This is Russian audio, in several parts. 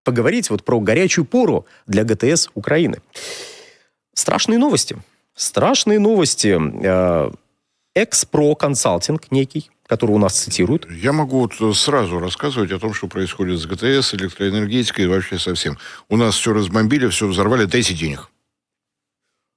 поговорить вот про горячую пору для ГТС Украины. Страшные новости. Страшные новости. Экспро консалтинг некий, который у нас цитируют. Я могу вот сразу рассказывать о том, что происходит с ГТС, электроэнергетикой и вообще со всем. У нас все разбомбили, все взорвали, дайте денег.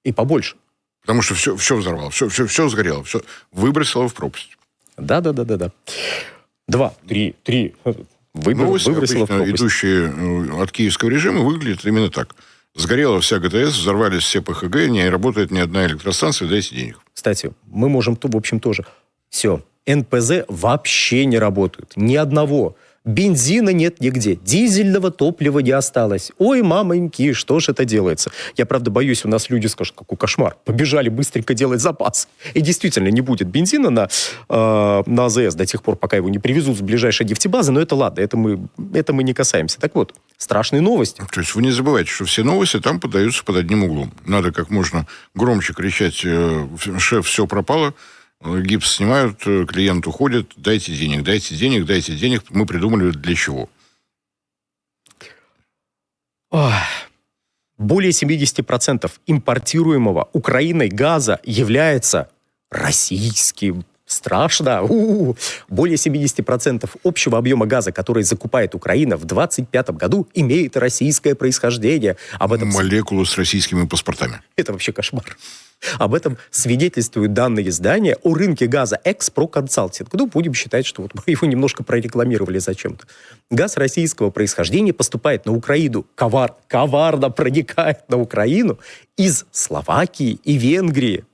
И побольше. Потому что все взорвало, все сгорело, все выбросило в пропасть. Да. 2, 3. Новости, Выбросило в пропасть. идущие от киевского режима, выглядят именно так. Сгорела вся ГТС, взорвались все ПХГ, не работает ни одна электростанция, дайте денег. Кстати, мы можем, в общем, тоже. Все. НПЗ вообще не работают. Ни одного. Бензина нет нигде. Дизельного топлива не осталось. Ой, мамоньки, что ж это делается? Я, правда, боюсь, у нас люди скажут, какой кошмар. Побежали быстренько делать запас. И действительно, не будет бензина на АЗС до тех пор, пока его не привезут с ближайшей нефтебазы. Но это ладно, это мы не касаемся. Так вот, страшные новости. То есть вы не забывайте, что все новости там подаются под одним углом. Надо как можно громче кричать: шеф, все пропало. Гипс снимают, клиент уходит, дайте денег. Мы придумали для чего. Более 70% импортируемого Украиной газа является российским. Страшно. Более 70% общего объема газа, который закупает Украина в 2025 году, имеет российское происхождение. Молекулы с российскими паспортами. Это вообще кошмар. Об этом свидетельствуют данные издания о рынке газа Экспро Консалтинг. Будем считать, что вот мы его немножко прорекламировали зачем-то. Газ российского происхождения поступает на Украину, коварно проникает на Украину из Словакии и Венгрии.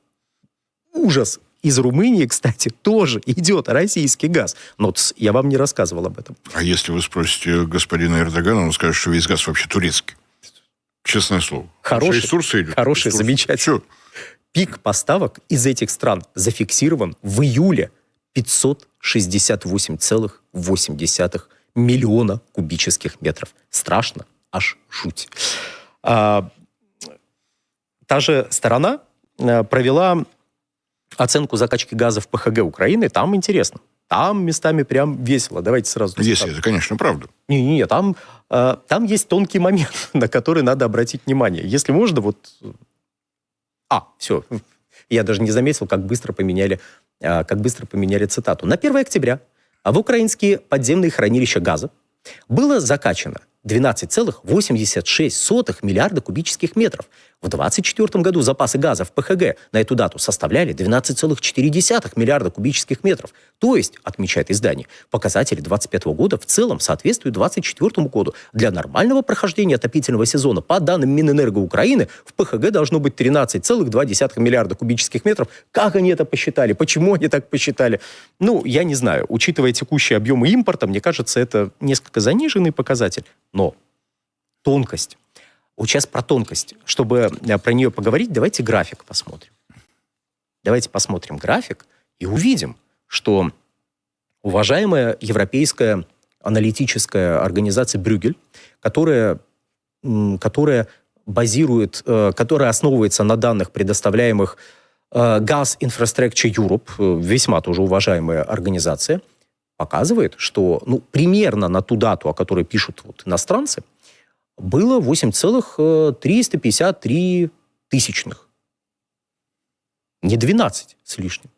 Ужас. Из Румынии, кстати, тоже идет российский газ. Но я вам не рассказывал об этом. А если вы спросите господина Эрдогана, он скажет, что весь газ вообще турецкий. Честное слово. Хороший, из Турции идет. Хороший, замечательно. Пик поставок из этих стран зафиксирован в июле 568,8 миллиона кубических метров. Страшно, аж жуть. Та же сторона провела оценку закачки газа в ПХГ Украины. Там интересно. Там местами прям весело. Давайте сразу... Если это, конечно, правда. Не, там есть тонкий момент, на который надо обратить внимание. Если можно, все. Я даже не заметил, как быстро поменяли цитату. На 1 октября в украинские подземные хранилища газа было закачано 12,86 миллиарда кубических метров. В 2024 году запасы газа в ПХГ на эту дату составляли 12,4 миллиарда кубических метров. То есть, отмечает издание, показатели 2025 года в целом соответствуют 2024 году. Для нормального прохождения отопительного сезона, по данным Минэнерго Украины, в ПХГ должно быть 13,2 миллиарда кубических метров. Как они это посчитали? Почему они так посчитали? Я не знаю. Учитывая текущие объемы импорта, мне кажется, это несколько заниженный показатель. Но тонкость. Вот сейчас про тонкость. Чтобы про нее поговорить, давайте график посмотрим. Давайте посмотрим график и увидим, что уважаемая европейская аналитическая организация Брюгель, которая основывается на данных, предоставляемых Gas Infrastructure Europe, весьма тоже уважаемая организация, показывает, что примерно на ту дату, о которой пишут иностранцы, было 8,353. Не 12 с лишним,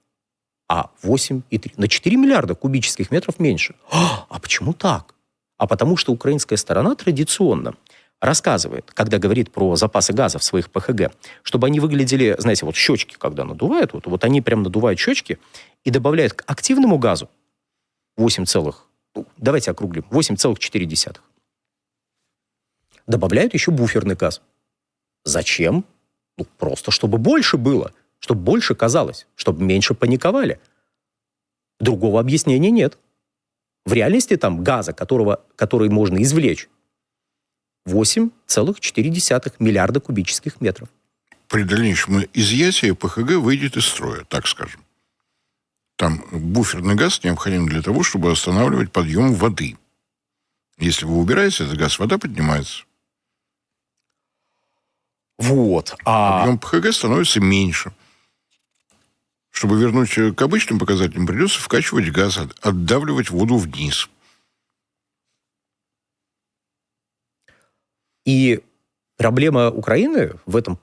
а 8,3. На 4 миллиарда кубических метров меньше. А почему так? А потому что украинская сторона традиционно рассказывает, когда говорит про запасы газа в своих ПХГ, чтобы они выглядели, знаете, щечки, когда надувают, они прям надувают щечки и добавляют к активному газу давайте округлим, 8,4. Добавляют еще буферный газ. Зачем? Просто чтобы больше было, чтобы больше казалось, чтобы меньше паниковали. Другого объяснения нет. В реальности там газа, который можно извлечь, 8,4 миллиарда кубических метров. При дальнейшем изъятии ПХГ выйдет из строя, так скажем. Там буферный газ необходим для того, чтобы останавливать подъем воды. Если вы убираете этот газ, вода поднимается. Объем ПХГ становится меньше. Чтобы вернуть к обычным показателям, придется вкачивать газ, отдавливать воду вниз. И проблема Украины в этом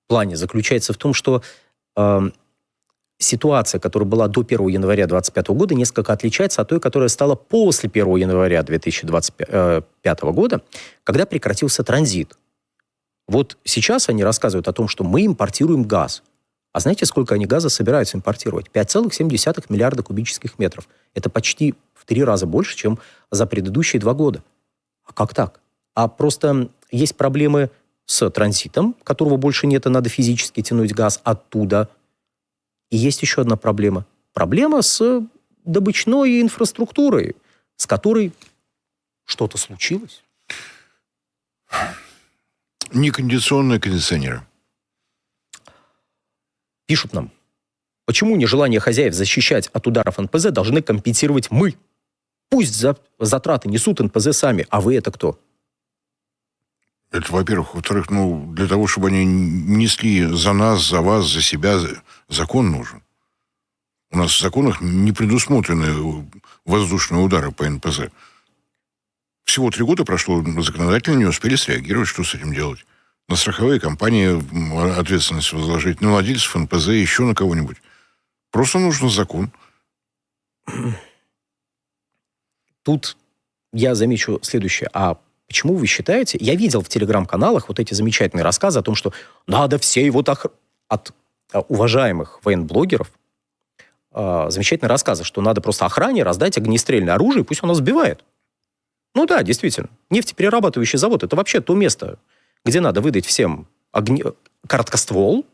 плане заключается в том, что ситуация, которая была до 1 января 2025 года, несколько отличается от той, которая стала после 1 января 2025 года, когда прекратился транзит. Вот сейчас они рассказывают о том, что мы импортируем газ. А знаете, сколько они газа собираются импортировать? 5,7 миллиарда кубических метров. Это почти в 3 раза больше, чем за предыдущие 2 года. А как так? А просто есть проблемы с транзитом, которого больше нет, и надо физически тянуть газ оттуда. И есть еще одна проблема. Проблема с добычной инфраструктурой, с которой что-то случилось. Некондиционные кондиционеры. Пишут нам, почему нежелание хозяев защищать от ударов НПЗ должны компенсировать мы? Пусть затраты несут НПЗ сами, а вы это кто? Это, во-первых. Во-вторых, для того, чтобы они несли за нас, за вас, за себя, закон нужен. У нас в законах не предусмотрены воздушные удары по НПЗ. Всего 3 года прошло, законодательно не успели среагировать, что с этим делать. На страховые компании ответственность возложить, на владельцев НПЗ, еще на кого-нибудь. Просто нужен закон. Тут я замечу следующее. А почему вы считаете... Я видел в телеграм-каналах вот эти замечательные рассказы о том, что надо все его от уважаемых военблогеров замечательные рассказы, что надо просто охране раздать огнестрельное оружие, пусть оно сбивает. Ну да, действительно. Нефтеперерабатывающий завод – это вообще то место, где надо выдать всем короткоствол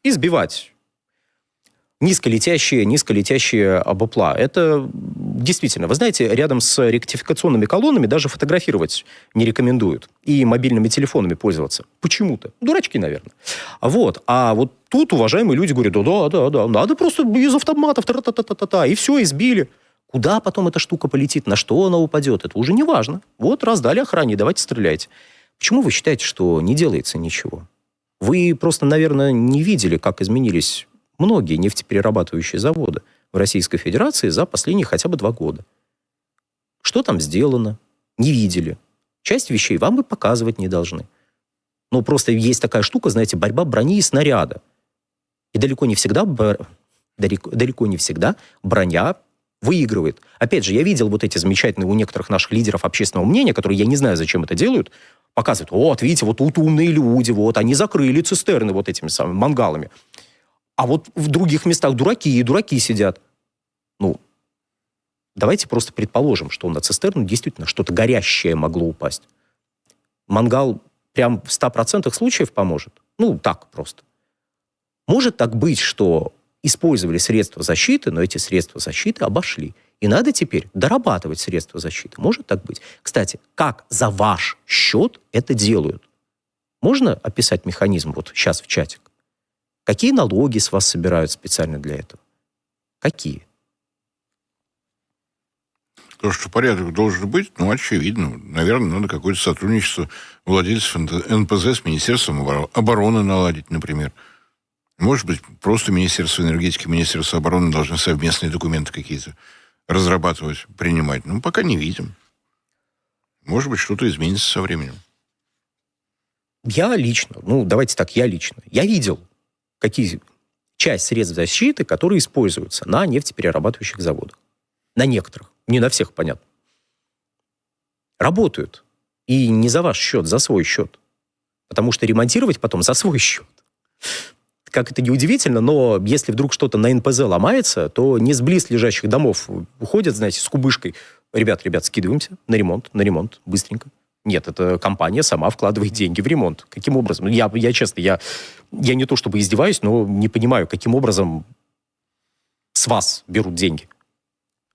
и сбивать низколетящие БПЛА. Это действительно, вы знаете, рядом с ректификационными колоннами даже фотографировать не рекомендуют. И мобильными телефонами пользоваться. Почему-то. Дурачки, наверное. А вот тут уважаемые люди говорят, да, надо просто из автоматов, и все, избили. Куда потом эта штука полетит, на что она упадет, это уже не важно. Вот раздали охране, давайте стреляйте. Почему вы считаете, что не делается ничего? Вы просто, наверное, не видели, как изменились многие нефтеперерабатывающие заводы в Российской Федерации за последние хотя бы 2 года. Что там сделано? Не видели. Часть вещей вам и показывать не должны. Но просто есть такая штука, знаете, борьба брони и снаряда. И далеко не всегда броня выигрывает. Опять же, я видел вот эти замечательные у некоторых наших лидеров общественного мнения, которые, я не знаю, зачем это делают, показывают, вот, видите, вот тут умные люди, вот, они закрыли цистерны вот этими самыми мангалами. А вот в других местах дураки сидят. Давайте просто предположим, что на цистерну действительно что-то горящее могло упасть. Мангал прям в 100% случаев поможет? Так просто. Может так быть, что использовали средства защиты, но эти средства защиты обошли. И надо теперь дорабатывать средства защиты. Может так быть? Кстати, как за ваш счет это делают? Можно описать механизм вот сейчас в чатик? Какие налоги с вас собирают специально для этого? Какие? То, что порядок должен быть, очевидно. Наверное, надо какое-то сотрудничество владельцев НПЗ с Министерством обороны наладить, например. Может быть, просто Министерство энергетики, Министерство обороны должны совместные документы какие-то разрабатывать, принимать. Пока не видим. Может быть, что-то изменится со временем. Я лично, я видел, какие часть средств защиты, которые используются на нефтеперерабатывающих заводах. На некоторых. Не на всех, понятно. Работают. И не за ваш счет, за свой счет. Потому что ремонтировать потом за свой счет. Как это ни удивительно, но если вдруг что-то на НПЗ ломается, то не с близлежащих домов уходят, знаете, с кубышкой. Ребят, скидываемся на ремонт, быстренько. Нет, эта компания сама вкладывает деньги в ремонт. Каким образом? Я честно, я не то чтобы издеваюсь, но не понимаю, каким образом с вас берут деньги.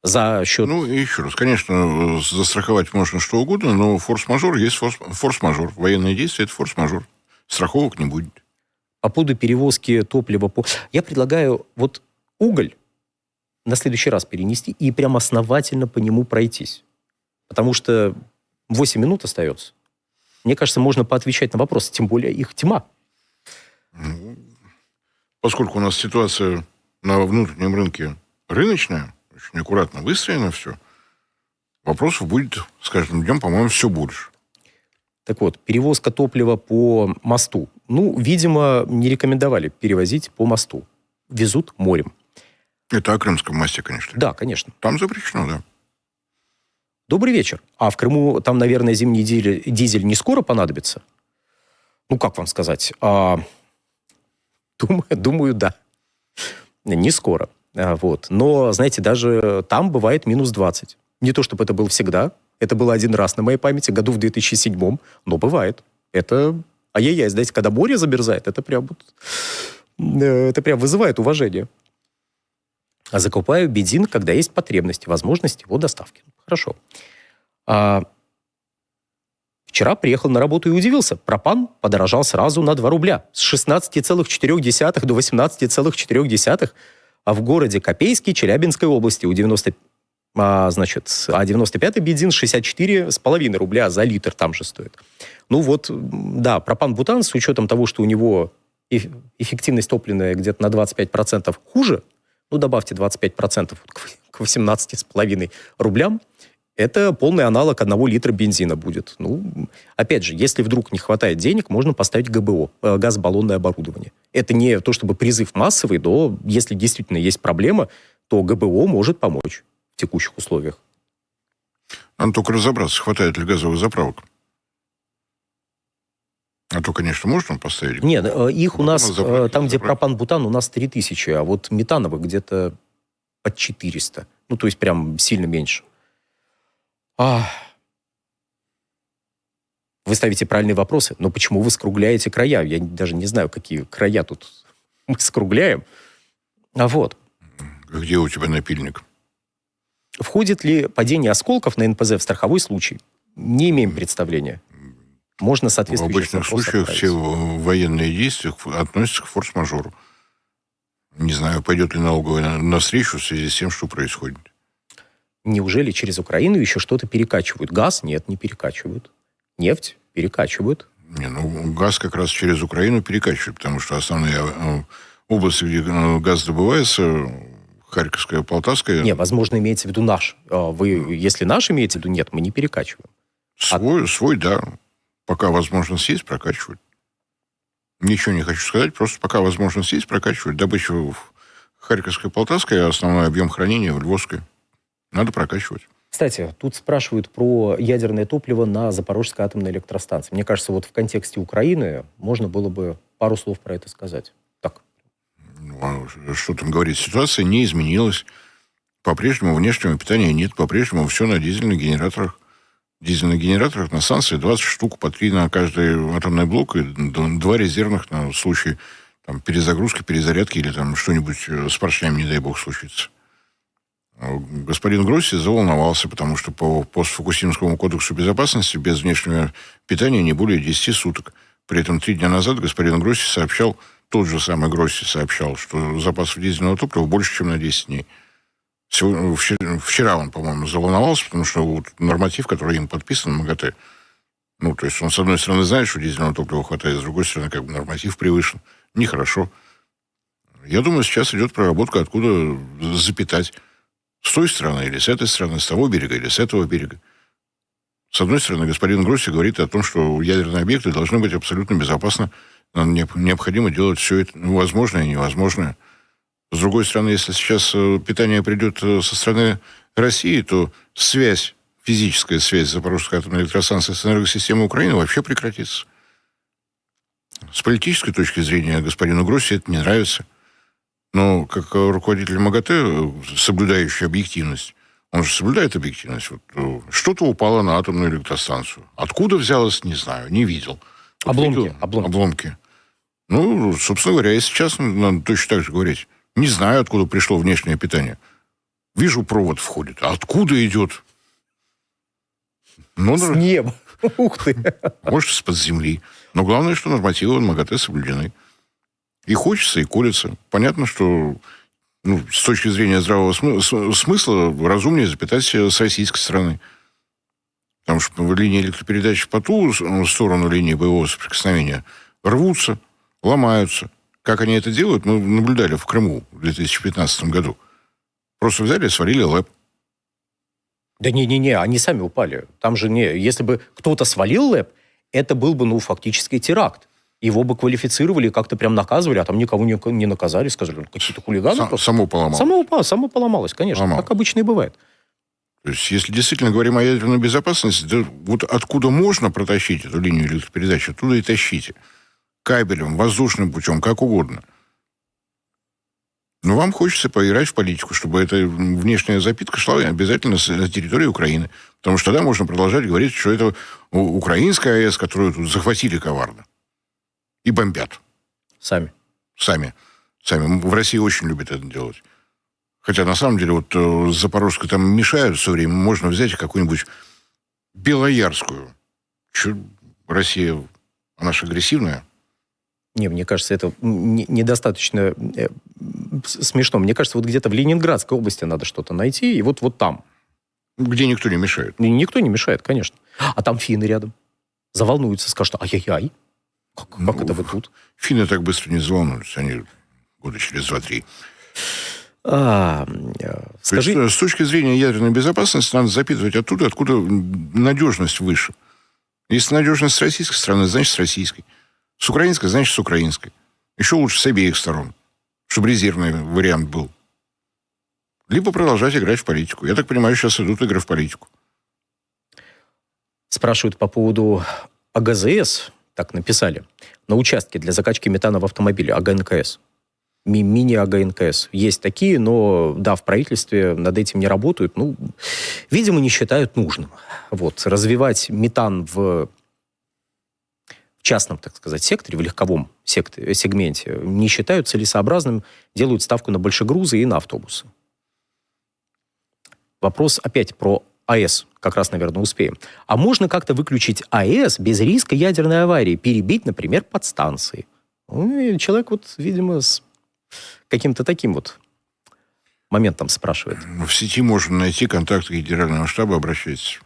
За счет... Еще раз, конечно, застраховать можно что угодно, но форс-мажор есть форс-мажор. Военные действия – это форс-мажор. Страховок не будет. По поводу перевозки топлива... Я предлагаю уголь на следующий раз перенести и прям основательно по нему пройтись. Потому что 8 минут остается. Мне кажется, можно поотвечать на вопросы, тем более их тьма. Поскольку у нас ситуация на внутреннем рынке рыночная, очень аккуратно выстроено все, вопросов будет с каждым днем, по-моему, все больше. Так вот, перевозка топлива по мосту. Ну, видимо, не рекомендовали перевозить по мосту. Везут морем. Это о Крымском мосте, конечно. Да, конечно. Там запрещено, да. Добрый вечер. А в Крыму там, наверное, зимний дизель не скоро понадобится? Ну, как вам сказать? Думаю, да. Не скоро. Вот. Но, знаете, даже там бывает минус 20. Не то, чтобы это было всегда. Это было один раз на моей памяти, году в 2007, но бывает. Это, ай-яй-яй, знаете, когда море замерзает, это прям вызывает уважение. А закупаю бензин, когда есть потребность, возможность его доставки. Хорошо. Вчера приехал на работу и удивился. Пропан подорожал сразу на 2 рубля. С 16,4 до 18,4. А в городе Копейске Челябинской области у 95-й бензин 64,5 рубля за литр там же стоит. Ну вот, да, пропан-бутан с учетом того, что у него эффективность топливная где-то на 25% хуже, ну, добавьте 25% к 18,5 рублям, это полный аналог 1 литра бензина будет. Ну, опять же, если вдруг не хватает денег, можно поставить ГБО, газобаллонное оборудование. Это не то чтобы призыв массовый, но если действительно есть проблема, то ГБО может помочь в текущих условиях. Надо только разобраться, хватает ли газовых заправок. А то, конечно, можно поставить. Нет, их у нас, там, где пропан-бутан, у нас 3000, а вот метановых где-то под 400. Ну, то есть прям сильно меньше. Вы ставите правильные вопросы, но почему вы скругляете края? Я даже не знаю, какие края тут мы скругляем. Вот. Где у тебя напильник? Входит ли падение осколков на НПЗ в страховой случай? Не имеем представления. Можно соответствующий вопрос. В обычных случаях все военные действия относятся к форс-мажору. Не знаю, пойдет ли налоговая навстречу в связи с тем, что происходит. Неужели через Украину еще что-то перекачивают? Газ? Нет, не перекачивают. Нефть? Перекачивают. Газ как раз через Украину перекачивают, потому что основные области, где газ добывается, Харьковская, Полтавская... Не, возможно, имеется в виду наш. Вы, если наш имеете в виду, нет, мы не перекачиваем. Свой, да. Пока возможность есть, прокачивают. Ничего не хочу сказать, просто пока возможность есть, прокачивают. Добыча в Харьковской, Полтавской, основной объем хранения в Львовской. Надо прокачивать. Кстати, тут спрашивают про ядерное топливо на Запорожской атомной электростанции. Мне кажется, вот в контексте Украины можно было бы пару слов про это сказать. Так. Что там говорить? Ситуация не изменилась. По-прежнему внешнего питания нет. По-прежнему все на дизельных генераторах. Дизельных генераторах на станции 20 штук, по 3 на каждый атомный блок и 2 резервных на случай там, перезагрузки, перезарядки или там что-нибудь с поршнями, не дай бог, случится. Господин Гросси заволновался, потому что по постфукусимскому кодексу безопасности без внешнего питания не более 10 суток. При этом 3 дня назад господин Гросси сообщал, тот же самый Гросси сообщал, что запасов дизельного топлива больше, чем на 10 дней. Вчера он, по-моему, заволновался, потому что вот норматив, который им подписан, МАГАТЭ, то есть он, с одной стороны, знает, что дизельного топлива хватает, с другой стороны, как бы норматив превышен. Нехорошо. Я думаю, сейчас идет проработка, откуда запитать. С той стороны или с этой стороны, с того берега или с этого берега. С одной стороны, господин Гросси говорит о том, что ядерные объекты должны быть абсолютно безопасны. Нам необходимо делать все это возможное и невозможное. С другой стороны, если сейчас питание придет со стороны России, то физическая связь Запорожской атомной электростанции с энергосистемой Украины вообще прекратится. С политической точки зрения господину Гросси это не нравится. Но как руководитель МАГАТЭ, соблюдающий объективность, он же соблюдает объективность. Вот, что-то упало на атомную электростанцию. Откуда взялось, не знаю, не видел. Обломки. Собственно говоря, и сейчас надо точно так же говорить. Не знаю, откуда пришло внешнее питание. Вижу, провод входит. А откуда идет? С неба. Ух ты. Может, из-под земли. Но главное, что нормативы МАГАТЭ соблюдены. И хочется, и колется. Понятно, что с точки зрения здравого смысла разумнее запитать с российской стороны. Потому что линии электропередач по ту сторону линии боевого соприкосновения рвутся, ломаются. Как они это делают, мы наблюдали в Крыму в 2015 году. Просто взяли и свалили ЛЭП. Да не, они сами упали. Там же если бы кто-то свалил ЛЭП, это был бы, ну, фактически теракт. Его бы квалифицировали, как-то прям наказывали, а там никого не наказали, сказали, какие-то хулиганы просто. Само поломалось. Само поломалось, конечно, как обычно и бывает. То есть, если действительно говорим о ядерной безопасности, то вот откуда можно протащить эту линию электропередач, оттуда и тащите. Кабелем, воздушным путем, как угодно. Но вам хочется поиграть в политику, чтобы эта внешняя запитка шла обязательно с территории Украины. Потому что тогда можно продолжать говорить, что это украинская АЭС, которую тут захватили коварно. И бомбят. Сами. В России очень любят это делать. Хотя, на самом деле, вот с Запорожской там мешают все время. Можно взять какую-нибудь Белоярскую. Что, Россия, она же агрессивная. Не, мне кажется, это недостаточно смешно. Мне кажется, вот где-то в Ленинградской области надо что-то найти, и вот там. Где никто не мешает. Никто не мешает, конечно. А там финны рядом. Заволнуются, скажут, ай-яй-яй. Как это вы тут? Финны так быстро не заволнуются. Они года через 2-3. Скажи... То есть, с точки зрения ядерной безопасности надо запитывать оттуда, откуда надежность выше. Если надежность с российской стороны, значит, с российской. С украинской, значит, с украинской. Еще лучше с обеих сторон. Чтобы резервный вариант был. Либо продолжать играть в политику. Я так понимаю, сейчас идут игры в политику. Спрашивают по поводу АГЗС, так написали, на участке для закачки метана в автомобиле, АГНКС. Мини-АГНКС. Есть такие, но, да, в правительстве над этим не работают. Ну, видимо, не считают нужным. Вот. Развивать метан в частном, так сказать, секторе, в легковом сегменте, не считают целесообразным, делают ставку на большегрузы и на автобусы. Вопрос опять про АЭС, как раз, наверное, успеем. А можно как-то выключить АЭС без риска ядерной аварии, перебить, например, подстанции? Ну, человек вот, видимо, с каким-то таким вот моментом спрашивает. В сети можно найти контакты Генерального штаба, обращайтесь.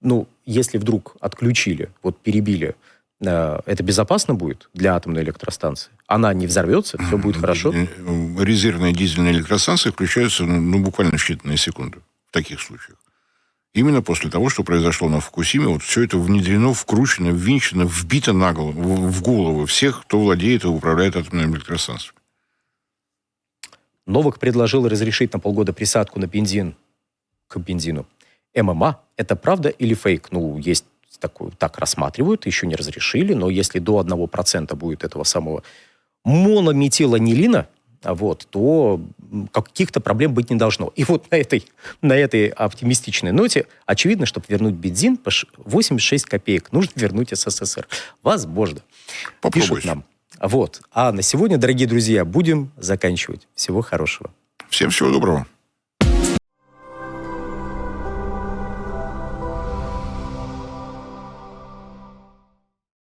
Ну, если вдруг отключили, вот перебили, это безопасно будет для атомной электростанции? Она не взорвется, все будет хорошо? Резервные дизельные электростанции включаются буквально в считанные секунды в таких случаях. Именно после того, что произошло на Фукусиме, вот все это внедрено, вкручено, ввинчено, вбито на голову, в головы всех, кто владеет и управляет атомной электростанцией. Новак предложил разрешить на полгода присадку на бензин к бензину. ММА – это правда или фейк? Ну, есть такое, так рассматривают, еще не разрешили, но если до 1% будет этого самого монометиланилина, вот, то каких-то проблем быть не должно. И вот на этой оптимистичной ноте очевидно, чтобы вернуть бензин по 86 копеек, нужно вернуть СССР. Возможно. Попробуйте. Пишут нам. Вот. А на сегодня, дорогие друзья, будем заканчивать. Всего хорошего. Всем всего доброго.